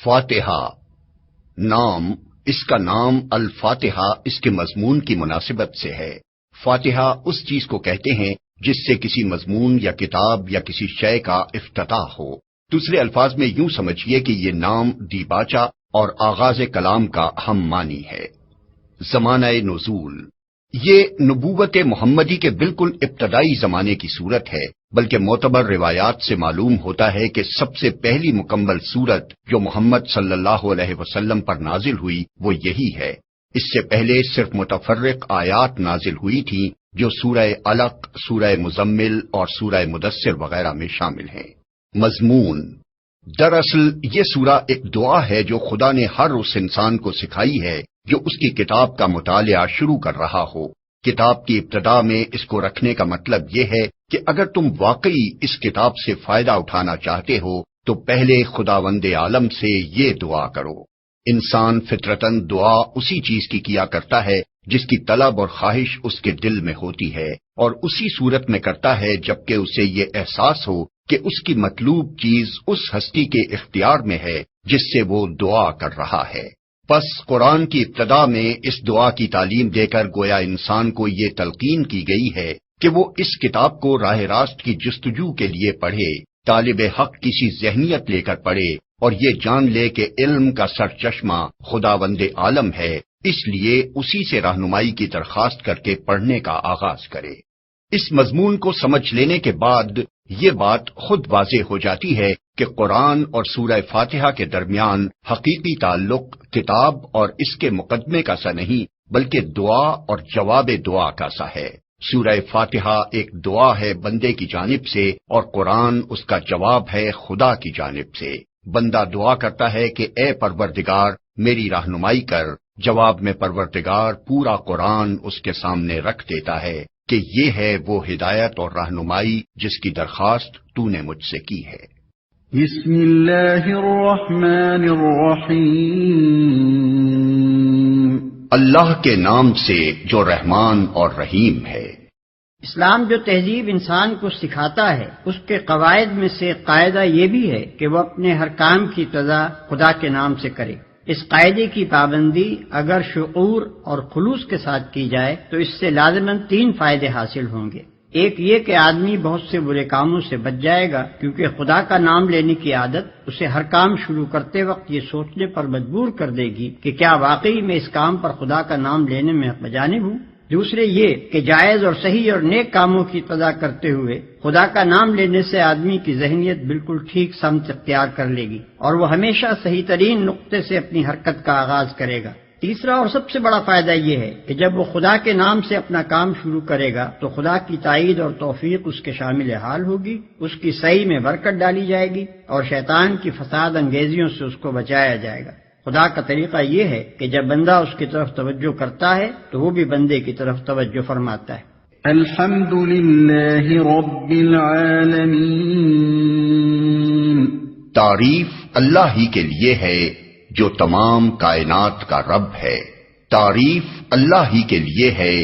فاتحہ نام، اس کا نام الفاتحہ اس کے مضمون کی مناسبت سے ہے۔ فاتحہ اس چیز کو کہتے ہیں جس سے کسی مضمون یا کتاب یا کسی شے کا افتتاح ہو۔ دوسرے الفاظ میں یوں سمجھیے کہ یہ نام دیباچہ اور آغاز کلام کا ہم معنی ہے۔ زمانہ نزول، یہ نبوت محمدی کے بالکل ابتدائی زمانے کی صورت ہے، بلکہ معتبر روایات سے معلوم ہوتا ہے کہ سب سے پہلی مکمل صورت جو محمد صلی اللہ علیہ وسلم پر نازل ہوئی وہ یہی ہے۔ اس سے پہلے صرف متفرق آیات نازل ہوئی تھیں جو سورہ علق، سورہ مزمل اور سورہ مدثر وغیرہ میں شامل ہیں۔ مضمون، دراصل یہ سورہ ایک دعا ہے جو خدا نے ہر اس انسان کو سکھائی ہے جو اس کی کتاب کا مطالعہ شروع کر رہا ہو۔ کتاب کی ابتدا میں اس کو رکھنے کا مطلب یہ ہے کہ اگر تم واقعی اس کتاب سے فائدہ اٹھانا چاہتے ہو تو پہلے خداوند عالم سے یہ دعا کرو۔ انسان فطرتاً دعا اسی چیز کی کیا کرتا ہے جس کی طلب اور خواہش اس کے دل میں ہوتی ہے، اور اسی صورت میں کرتا ہے جبکہ اسے یہ احساس ہو کہ اس کی مطلوب چیز اس ہستی کے اختیار میں ہے جس سے وہ دعا کر رہا ہے۔ پس قرآن کی ابتدا میں اس دعا کی تعلیم دے کر گویا انسان کو یہ تلقین کی گئی ہے کہ وہ اس کتاب کو راہ راست کی جستجو کے لیے پڑھے، طالب حق کسی ذہنیت لے کر پڑھے اور یہ جان لے کہ علم کا سرچشمہ خداوند عالم ہے، اس لیے اسی سے رہنمائی کی درخواست کر کے پڑھنے کا آغاز کرے۔ اس مضمون کو سمجھ لینے کے بعد یہ بات خود واضح ہو جاتی ہے کہ قرآن اور سورہ فاتحہ کے درمیان حقیقی تعلق کتاب اور اس کے مقدمے کا سا نہیں بلکہ دعا اور جواب دعا کا سا ہے۔ سورہ فاتحہ ایک دعا ہے بندے کی جانب سے اور قرآن اس کا جواب ہے خدا کی جانب سے۔ بندہ دعا کرتا ہے کہ اے پروردگار میری رہنمائی کر، جواب میں پروردگار پورا قرآن اس کے سامنے رکھ دیتا ہے کہ یہ ہے وہ ہدایت اور رہنمائی جس کی درخواست تو نے مجھ سے کی ہے۔ بسم اللہ الرحمن الرحیم، اللہ کے نام سے جو رحمان اور رحیم ہے۔ اسلام جو تہذیب انسان کو سکھاتا ہے اس کے قواعد میں سے قاعدہ یہ بھی ہے کہ وہ اپنے ہر کام کی ابتدا خدا کے نام سے کرے۔ اس قاعدے کی پابندی اگر شعور اور خلوص کے ساتھ کی جائے تو اس سے لازماً 3 فائدے حاصل ہوں گے۔ ایک یہ کہ آدمی بہت سے برے کاموں سے بچ جائے گا، کیونکہ خدا کا نام لینے کی عادت اسے ہر کام شروع کرتے وقت یہ سوچنے پر مجبور کر دے گی کہ کیا واقعی میں اس کام پر خدا کا نام لینے میں بجانب ہوں۔ دوسرے یہ کہ جائز اور صحیح اور نیک کاموں کی ابتدا کرتے ہوئے خدا کا نام لینے سے آدمی کی ذہنیت بالکل ٹھیک سمت اختیار کر لے گی اور وہ ہمیشہ صحیح ترین نقطے سے اپنی حرکت کا آغاز کرے گا۔ تیسرا اور سب سے بڑا فائدہ یہ ہے کہ جب وہ خدا کے نام سے اپنا کام شروع کرے گا تو خدا کی تائید اور توفیق اس کے شامل حال ہوگی، اس کی صحیح میں برکت ڈالی جائے گی اور شیطان کی فساد انگیزیوں سے اس کو بچایا جائے گا۔ خدا کا طریقہ یہ ہے کہ جب بندہ اس کی طرف توجہ کرتا ہے تو وہ بھی بندے کی طرف توجہ فرماتا ہے۔ الحمد للہ رب العالمین، تعریف اللہ ہی کے لیے ہے جو تمام کائنات کا رب ہے۔ تعریف اللہ ہی کے لیے ہے۔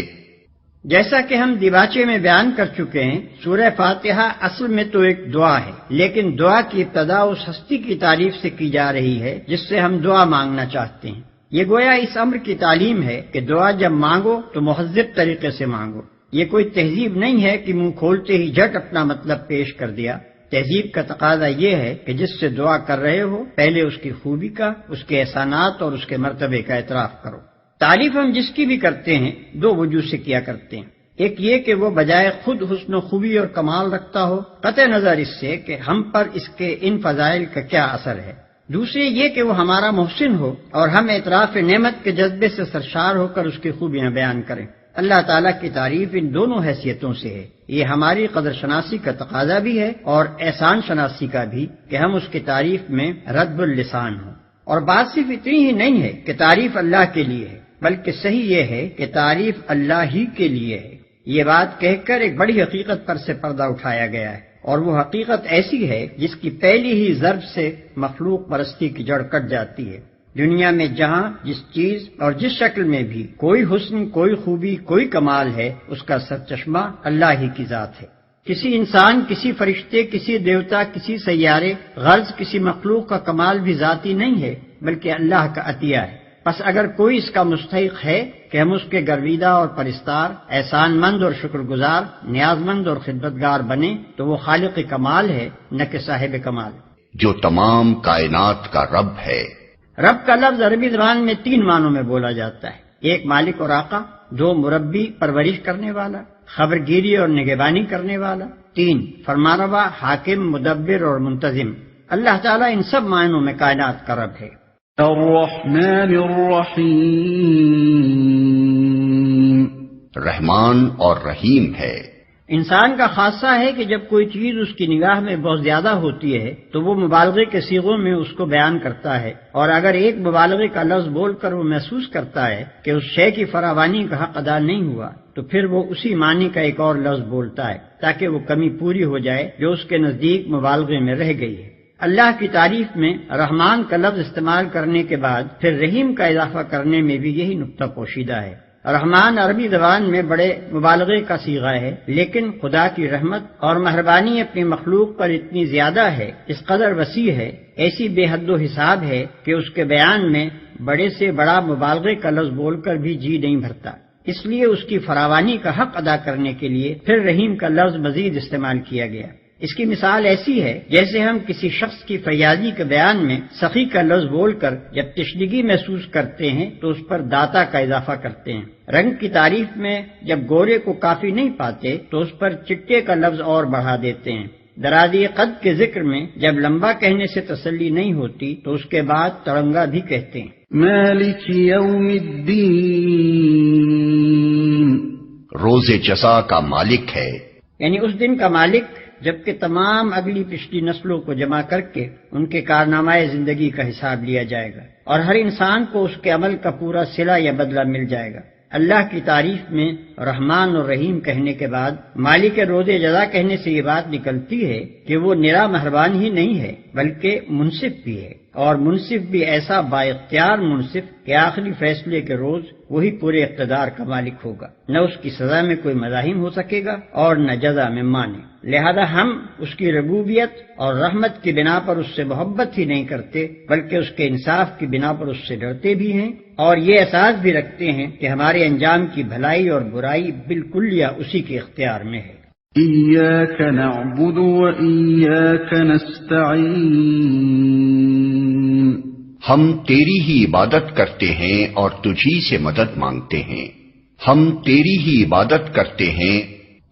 جیسا کہ ہم دیباچے میں بیان کر چکے ہیں، سورہ فاتحہ اصل میں تو ایک دعا ہے، لیکن دعا کی ابتدا اس ہستی کی تعریف سے کی جا رہی ہے جس سے ہم دعا مانگنا چاہتے ہیں۔ یہ گویا اس امر کی تعلیم ہے کہ دعا جب مانگو تو مہذب طریقے سے مانگو۔ یہ کوئی تہذیب نہیں ہے کہ منہ کھولتے ہی جھٹ اپنا مطلب پیش کر دیا۔ تہذیب کا تقاضا یہ ہے کہ جس سے دعا کر رہے ہو پہلے اس کی خوبی کا، اس کے احسانات اور اس کے مرتبے کا اعتراف کرو۔ تعریف ہم جس کی بھی کرتے ہیں 2 وجوہ سے کیا کرتے ہیں۔ ایک یہ کہ وہ بجائے خود حسن و خوبی اور کمال رکھتا ہو، قطع نظر اس سے کہ ہم پر اس کے ان فضائل کا کیا اثر ہے۔ دوسرے یہ کہ وہ ہمارا محسن ہو اور ہم اعتراف نعمت کے جذبے سے سرشار ہو کر اس کی خوبیاں بیان کریں۔ اللہ تعالیٰ کی تعریف ان دونوں حیثیتوں سے ہے۔ یہ ہماری قدر شناسی کا تقاضا بھی ہے اور احسان شناسی کا بھی کہ ہم اس کی تعریف میں رد اللسان ہوں۔ اور بات صرف اتنی ہی نہیں ہے کہ تعریف اللہ کے لیے ہے، بلکہ صحیح یہ ہے کہ تعریف اللہ ہی کے لیے ہے۔ یہ بات کہہ کر ایک بڑی حقیقت پر سے پردہ اٹھایا گیا ہے، اور وہ حقیقت ایسی ہے جس کی پہلی ہی ضرب سے مخلوق پرستی کی جڑ کٹ جاتی ہے۔ دنیا میں جہاں جس چیز اور جس شکل میں بھی کوئی حسن، کوئی خوبی، کوئی کمال ہے، اس کا سرچشمہ اللہ ہی کی ذات ہے۔ کسی انسان، کسی فرشتے، کسی دیوتا، کسی سیارے، غرض کسی مخلوق کا کمال بھی ذاتی نہیں ہے بلکہ اللہ کا عطیہ ہے۔ پس اگر کوئی اس کا مستحق ہے کہ ہم اس کے گرویدہ اور پرستار، احسان مند اور شکر گزار، نیاز مند اور خدمتگار بنے تو وہ خالق کمال ہے نہ کہ صاحب کمال، جو تمام کائنات کا رب ہے۔ رب کا لفظ عربی زبان میں 3 معنوں میں بولا جاتا ہے: 1 مالک اور آقا، 2 مربی پرورش کرنے والا، خبرگیری اور نگہبانی کرنے والا، 3 فرمانروا، حاکم، مدبر اور منتظم۔ اللہ تعالیٰ ان سب معنوں میں کائنات کا رب ہے۔ الرحمن الرحیم، رحمان اور رحیم ہے۔ انسان کا خاصہ ہے کہ جب کوئی چیز اس کی نگاہ میں بہت زیادہ ہوتی ہے تو وہ مبالغے کے صیغوں میں اس کو بیان کرتا ہے، اور اگر ایک مبالغے کا لفظ بول کر وہ محسوس کرتا ہے کہ اس شے کی فراوانی کا حق ادا نہیں ہوا تو پھر وہ اسی معنی کا ایک اور لفظ بولتا ہے تاکہ وہ کمی پوری ہو جائے جو اس کے نزدیک مبالغے میں رہ گئی ہے۔ اللہ کی تعریف میں رحمان کا لفظ استعمال کرنے کے بعد پھر رحیم کا اضافہ کرنے میں بھی یہی نقطہ پوشیدہ ہے۔ رحمان عربی زبان میں بڑے مبالغے کا صیغہ ہے، لیکن خدا کی رحمت اور مہربانی اپنی مخلوق پر اتنی زیادہ ہے، اس قدر وسیع ہے، ایسی بے حد و حساب ہے کہ اس کے بیان میں بڑے سے بڑا مبالغے کا لفظ بول کر بھی جی نہیں بھرتا۔ اس لیے اس کی فراوانی کا حق ادا کرنے کے لیے پھر رحیم کا لفظ مزید استعمال کیا گیا۔ اس کی مثال ایسی ہے جیسے ہم کسی شخص کی فریادی کے بیان میں سخی کا لفظ بول کر جب تشنگی محسوس کرتے ہیں تو اس پر داتا کا اضافہ کرتے ہیں۔ رنگ کی تعریف میں جب گورے کو کافی نہیں پاتے تو اس پر چٹے کا لفظ اور بڑھا دیتے ہیں۔ درازی قد کے ذکر میں جب لمبا کہنے سے تسلی نہیں ہوتی تو اس کے بعد تڑنگا بھی کہتے ہیں۔ مالک یوم الدین، روز جزا کا مالک ہے، یعنی اس دن کا مالک جبکہ تمام اگلی پچھلی نسلوں کو جمع کر کے ان کے کارنامہ زندگی کا حساب لیا جائے گا اور ہر انسان کو اس کے عمل کا پورا صلہ یا بدلہ مل جائے گا۔ اللہ کی تعریف میں رحمان اور رحیم کہنے کے بعد مالک روز جزا کہنے سے یہ بات نکلتی ہے کہ وہ نرا مہربان ہی نہیں ہے بلکہ منصف بھی ہے، اور منصف بھی ایسا با اختیار منصف کہ آخری فیصلے کے روز وہی پورے اقتدار کا مالک ہوگا، نہ اس کی سزا میں کوئی مزاحم ہو سکے گا اور نہ جزا میں مانے۔ لہذا ہم اس کی ربوبیت اور رحمت کی بنا پر اس سے محبت ہی نہیں کرتے بلکہ اس کے انصاف کی بنا پر اس سے ڈرتے بھی ہیں، اور یہ احساس بھی رکھتے ہیں کہ ہمارے انجام کی بھلائی اور برائی بالکل یا اسی کے اختیار میں ہے۔ ایاک نعبد و ایاک نستعین، ہم تیری ہی عبادت کرتے ہیں اور تجھی سے مدد مانگتے ہیں۔ ہم تیری ہی عبادت کرتے ہیں۔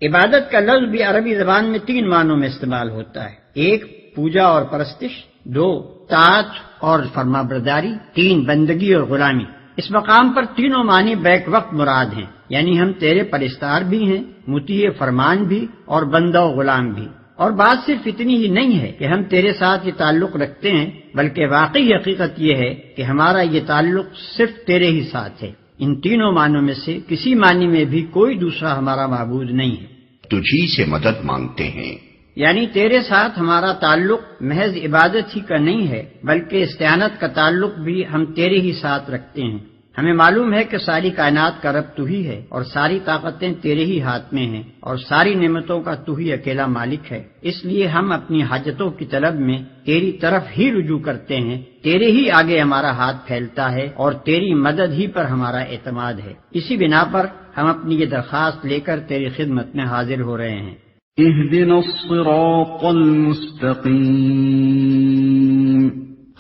عبادت کا لفظ بھی عربی زبان میں 3 معنوں میں استعمال ہوتا ہے: 1 پوجا اور پرستش، 2 طاعت اور فرما برداری، 3 بندگی اور غلامی۔ اس مقام پر تینوں معنی بیک وقت مراد ہیں، یعنی ہم تیرے پرستار بھی ہیں، مطیع فرمان بھی اور بندہ و غلام بھی۔ اور بات صرف اتنی ہی نہیں ہے کہ ہم تیرے ساتھ یہ تعلق رکھتے ہیں، بلکہ واقعی حقیقت یہ ہے کہ ہمارا یہ تعلق صرف تیرے ہی ساتھ ہے۔ ان تینوں معنوں میں سے کسی معنی میں بھی کوئی دوسرا ہمارا معبود نہیں ہے۔ تجھی سے مدد مانگتے ہیں، یعنی تیرے ساتھ ہمارا تعلق محض عبادت ہی کا نہیں ہے بلکہ استعانت کا تعلق بھی ہم تیرے ہی ساتھ رکھتے ہیں۔ ہمیں معلوم ہے کہ ساری کائنات کا رب تو ہی ہے اور ساری طاقتیں تیرے ہی ہاتھ میں ہیں اور ساری نعمتوں کا تو ہی اکیلا مالک ہے، اس لیے ہم اپنی حاجتوں کی طلب میں تیری طرف ہی رجوع کرتے ہیں، تیرے ہی آگے ہمارا ہاتھ پھیلتا ہے اور تیری مدد ہی پر ہمارا اعتماد ہے۔ اسی بنا پر ہم اپنی یہ درخواست لے کر تیری خدمت میں حاضر ہو رہے ہیں۔ اہدنا الصراط المستقیم،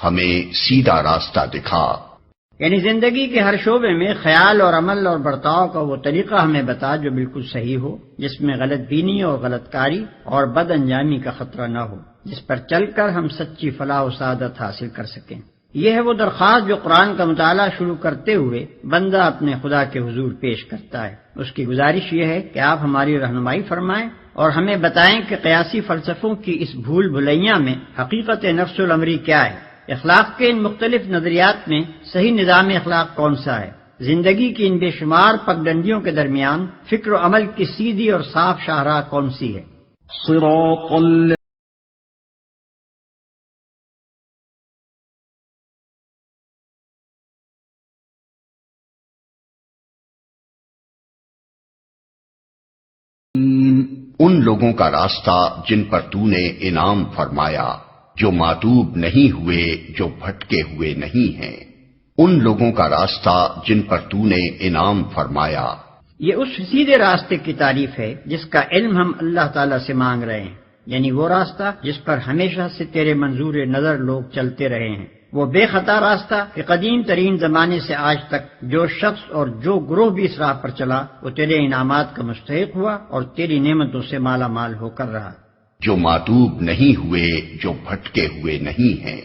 ہمیں سیدھا راستہ دکھا۔ یعنی زندگی کے ہر شعبے میں خیال اور عمل اور برتاؤ کا وہ طریقہ ہمیں بتا جو بالکل صحیح ہو، جس میں غلط بینی اور غلط کاری اور بد انجامی کا خطرہ نہ ہو، جس پر چل کر ہم سچی فلاح و سعادت حاصل کر سکیں۔ یہ ہے وہ درخواست جو قرآن کا مطالعہ شروع کرتے ہوئے بندہ اپنے خدا کے حضور پیش کرتا ہے۔ اس کی گزارش یہ ہے کہ آپ ہماری رہنمائی فرمائیں اور ہمیں بتائیں کہ قیاسی فلسفوں کی اس بھول بھلیاں میں حقیقت نفس الامری کیا ہے، اخلاق کے ان مختلف نظریات میں صحیح نظام اخلاق کون سا ہے، زندگی کی ان بے شمار پگڈنڈیوں کے درمیان فکر و عمل کی سیدھی اور صاف شاہراہ کون سی ہے۔ صراط ان لوگوں کا راستہ جن پر تو نے انعام فرمایا، جو ماتوب نہیں ہوئے، جو بھٹکے ہوئے نہیں ہیں، ان لوگوں کا راستہ جن پر تو نے انعام فرمایا۔ یہ اس سیدھے راستے کی تعریف ہے جس کا علم ہم اللہ تعالیٰ سے مانگ رہے ہیں، یعنی وہ راستہ جس پر ہمیشہ سے تیرے منظور نظر لوگ چلتے رہے ہیں، وہ بے خطا راستہ کہ قدیم ترین زمانے سے آج تک جو شخص اور جو گروہ بھی اس راہ پر چلا وہ تیرے انعامات کا مستحق ہوا اور تیری نعمتوں سے مالا مال ہو کر رہا، جو ماتوب نہیں ہوئے، جو بھٹکے ہوئے نہیں ہیں۔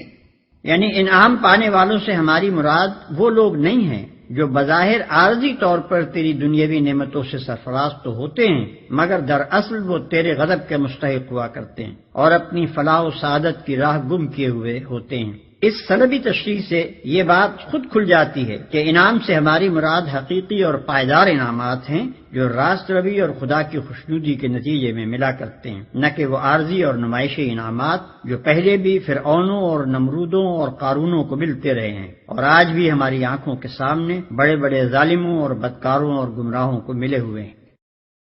یعنی انعام پانے والوں سے ہماری مراد وہ لوگ نہیں ہیں جو بظاہر عارضی طور پر تیری دنیاوی نعمتوں سے سرفراز تو ہوتے ہیں، مگر دراصل وہ تیرے غضب کے مستحق ہوا کرتے ہیں اور اپنی فلاح و سعادت کی راہ گم کیے ہوئے ہوتے ہیں۔ اس سلبی تشریح سے یہ بات خود کھل جاتی ہے کہ انعام سے ہماری مراد حقیقی اور پائیدار انعامات ہیں جو راست روی اور خدا کی خوشنودی کے نتیجے میں ملا کرتے ہیں، نہ کہ وہ عارضی اور نمائشی انعامات جو پہلے بھی فرعونوں اور نمرودوں اور قارونوں کو ملتے رہے ہیں اور آج بھی ہماری آنکھوں کے سامنے بڑے بڑے ظالموں اور بدکاروں اور گمراہوں کو ملے ہوئے ہیں۔